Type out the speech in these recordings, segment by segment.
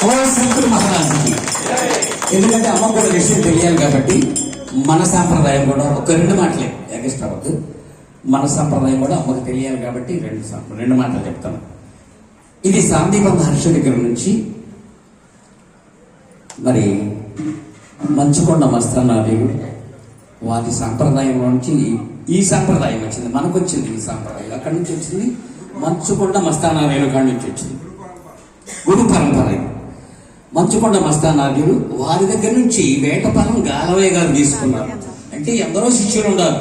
శంకర్ మహారాజుకి. ఎందుకంటే అమ్మ కూడా విషయం తెలియాలి కాబట్టి మన సాంప్రదాయం కూడా ఒక రెండు మాటలే ఎగస్ట్ అవ్వద్దు. మన సాంప్రదాయం కూడా అమ్మకు తెలియాలి కాబట్టి రెండు మాటలు చెప్తాను. ఇది సాందీప మహర్షి దగ్గర నుంచి మరి మంచుకొండ మస్తానార్యులు వారి సాంప్రదాయం నుంచి ఈ సాంప్రదాయం వచ్చింది, మనకు వచ్చింది ఈ సాంప్రదాయం. అక్కడి నుంచి వచ్చింది మంచుకొండ మస్తానార్యులు కాడి నుంచి వచ్చింది గురు పరంపర. మంచుకొండ మస్తానార్యులు వారి దగ్గర నుంచి వేటపాలెం గాలవయ్య గారు తీసుకున్నారు. అంటే ఎందరో శిష్యులు ఉన్నారు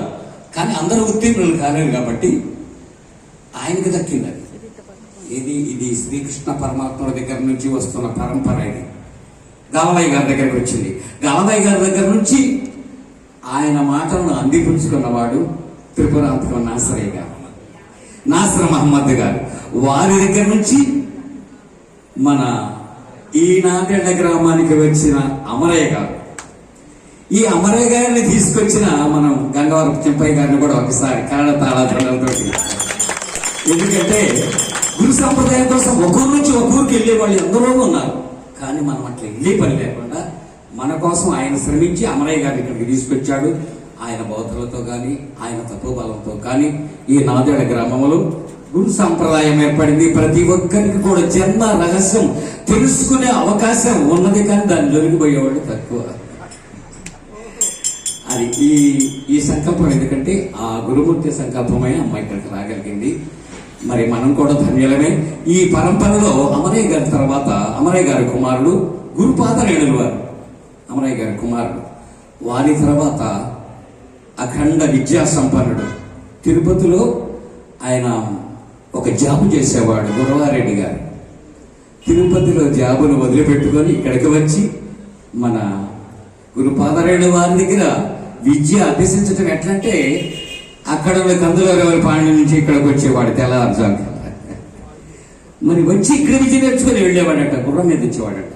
కానీ అందరూ ఉత్తీర్ణులు కాలేరు కాబట్టి ఆయనకి దక్కింది అది. ఇది శ్రీకృష్ణ పరమాత్మ దగ్గర నుంచి వస్తున్న పరంపర. ఇది గాలవయ్య గారి దగ్గరికి వచ్చింది. గాలవయ్య గారి దగ్గర నుంచి ఆయన మాటలను అందిపుచ్చుకున్నవాడు త్రిపురాంతకం నాసరయ్య గారు, నాసర్ మహమ్మద్ గారు. వారి దగ్గర నుంచి మన ఈ నాగండ గ్రామానికి వచ్చిన అమరయ్య గారు. ఈ అమరయ్య గారిని తీసుకొచ్చిన మనం గంగవరపు చెంపయ్య గారిని కూడా ఒకసారి కన్నడ తాళాలతో. ఎందుకంటే గురు సంప్రదాయం కోసం ఒకరి నుంచి ఒకరికి వెళ్ళే వాళ్ళు ఎందరో ఉన్నారు కానీ మనం అట్లా వెళ్ళే పని లేకుండా మన కోసం ఆయన శ్రమించి అమరయ్య గారిని ఇక్కడికి తీసుకొచ్చాడు. ఆయన బౌద్ధులతో కానీ ఆయన తపోబలంతో కానీ ఈ నాదేళ్ల గ్రామంలో గురు సంప్రదాయం ఏర్పడింది. ప్రతి ఒక్కరికి కూడా జన్మ రహస్యం తెలుసుకునే అవకాశం ఉన్నది కానీ దాన్ని దొరికిపోయేవాళ్ళు తక్కువ. అది ఈ సంకల్పం. ఎందుకంటే ఆ గురుమూర్తి సంకల్పమై అమ్మ ఇక్కడికి రాగలిగింది. మరి మనం కూడా ధన్యులమే. ఈ పరంపరలో అమరయ్య గారి తర్వాత అమరయ్య గారి కుమారుడు గురుపాదరేణులు వారు, అమరయ్య గారి కుమారుడు. వారి తర్వాత అఖండ విద్యా సంపన్నుడు, తిరుపతిలో ఆయన ఒక జాబు చేసేవాడు గురవారెడ్డి గారు. తిరుపతిలో జాబును వదిలిపెట్టుకొని ఇక్కడికి వచ్చి మన గురుపాదరేణు వారి దగ్గర విద్య అభ్యసించడం ఎట్లంటే అక్కడ కందులూరి పాండ్య నుంచి ఇక్కడికి వచ్చేవాడు తెల్లవారుజాము. మరి వచ్చి ఇక్కడ విద్య నేర్చుకొని వెళ్ళేవాడట, గుర్రం మీద వచ్చేవాడట.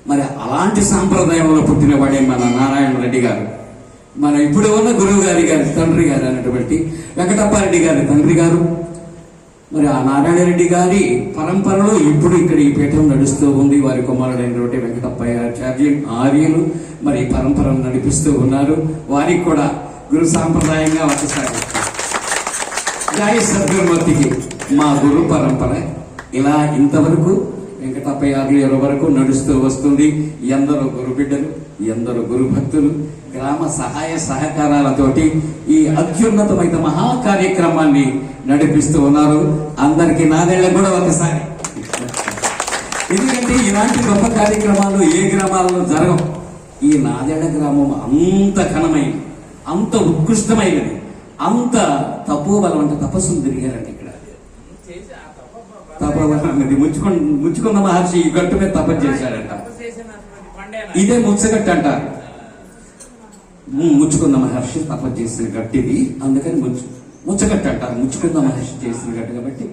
మరి అలాంటి సాంప్రదాయంలో పుట్టినవాడే మన నారాయణ రెడ్డి గారు, మన ఇప్పుడు ఉన్న గురువు గారి తండ్రి గారు అయినటువంటి వెంకటప్పారెడ్డి గారి తండ్రి గారు. మరి ఆ నారాయణ రెడ్డి గారి పరంపరలో ఇప్పుడు ఇక్కడ ఈ పీఠం నడుస్తూ ఉంది. వారి కుమారుడైనటువంటి వెంకటప్పయ్య ఆర్యులు మరి ఈ పరంపరను నడిపిస్తూ ఉన్నారు. వారికి కూడా గురు సాంప్రదాయంగా ఒకసారి జై సద్గురుమూర్తికి. మా గురు పరంపర ఇలా ఇంతవరకు వెంకటప్పయ్య ఆర్యుల వరకు నడుస్తూ వస్తుంది. ఎందరో గురు బిడ్డలు, ఎందరో గురు భక్తులు గ్రామ సహాయ సహకారాలతోటి ఈ అత్యున్నతమైన మహా కార్యక్రమాన్ని నడిపిస్తూ ఉన్నారు. అందరికీ నాదేళ్ల కూడా ఒకసారి. ఎందుకంటే ఇలాంటి గొప్ప కార్యక్రమాలు ఏ గ్రామాలలో జరగవు. ఈ నాదేళ్ల గ్రామం అంత ఘనమైనది, అంత ఉత్కృష్టమైనది, అంత తపోబలం అంటే తపస్సును తిరిగారంటే ఇక్కడ తపోబలం అనేది ముచ్చుకున్న మహర్షి ఈ గట్టు మీద తపస్సు చేశాడంట. ఇదే ముచ్చగట్టు అంటారు. ముచ్చుకున్న మహర్షి తపస్సు చేసిన గట్టిది, అందుకని ముచ్చగట్టు అంటారు. ముచ్చుకున్న మహర్షి చేసిన గట్టు కాబట్టి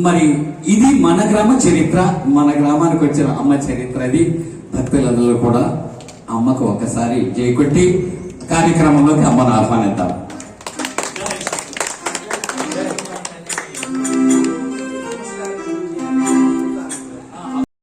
మరి ఇది మన గ్రామ చరిత్ర, మన గ్రామానికి వచ్చిన అమ్మ చరిత్ర. ఇది భక్తులందరూ కూడా అమ్మకు ఒక్కసారి జై కొట్టి కార్యక్రమంలోకి అమ్మను ఆహ్వానిద్దాం.